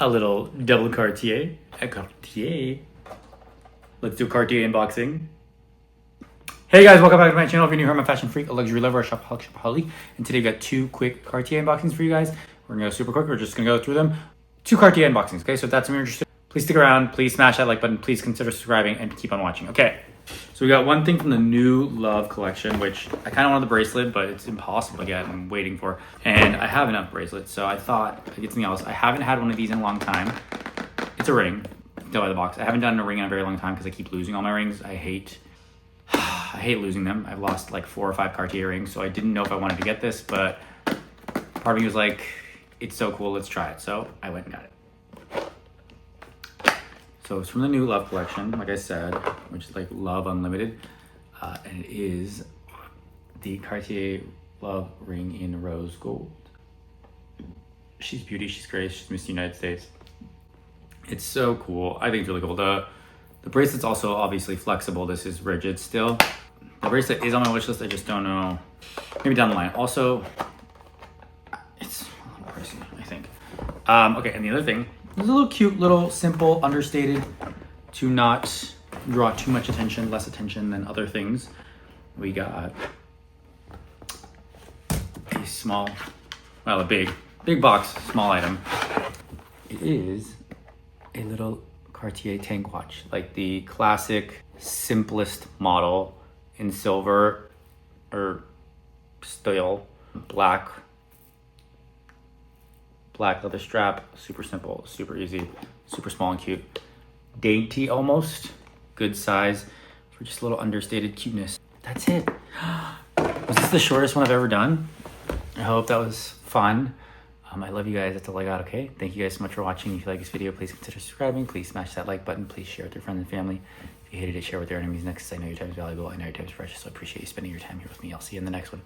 a little double Cartier. A Cartier. Let's do Cartier unboxing. Hey guys, welcome back to my channel. If you're new here, I'm a fashion freak, a luxury lover, a Shopaholic. And today we got two quick Cartier unboxings for you guys. We're gonna go super quick. We're just gonna go through them. Two Cartier unboxings, okay? So if that's something you're interested in, please stick around. Please smash that like button. Please consider subscribing and keep on watching, okay? So we got one thing from the new Love collection, which I kind of wanted the bracelet, but it's impossible to get. I'm waiting for, and I have enough bracelets, so I thought I'd get something else. I haven't had one of these in a long time. It's a ring, still by the box. I haven't done a ring in a very long time because I keep losing all my rings. I hate losing them. I've lost like 4 or 5 Cartier rings, so I didn't know if I wanted to get this, but part of me was like, it's so cool, let's try it. So I went and got it. So it's from the new Love collection, like I said, which is like Love Unlimited. And it is the Cartier Love ring in rose gold. She's beauty, she's grace, she's Miss United States. It's so cool. I think it's really cool. The bracelet's also obviously flexible. This is rigid still. The bracelet is on my wish list. I just don't know. Maybe down the line. Also, it's a little pricey, I think. Okay, and the other thing, it's a little cute, little simple, understated, to not draw too much attention, less attention than other things. We got a small, well, a big box, small item. It is a little Cartier tank watch, like the classic, simplest model in silver or steel, black leather strap, super simple, super easy, super small and cute. Dainty almost, good size for just a little understated cuteness. That's it. Was this the shortest one I've ever done? I hope that was fun. I love you guys. That's all I got, okay? Thank you guys so much for watching. If you like this video, please consider subscribing. Please smash that like button. Please share with your friends and family. If you hated it, share with your enemies next. I know your time is valuable. I know your time is precious, so I appreciate you spending your time here with me. I'll see you in the next one.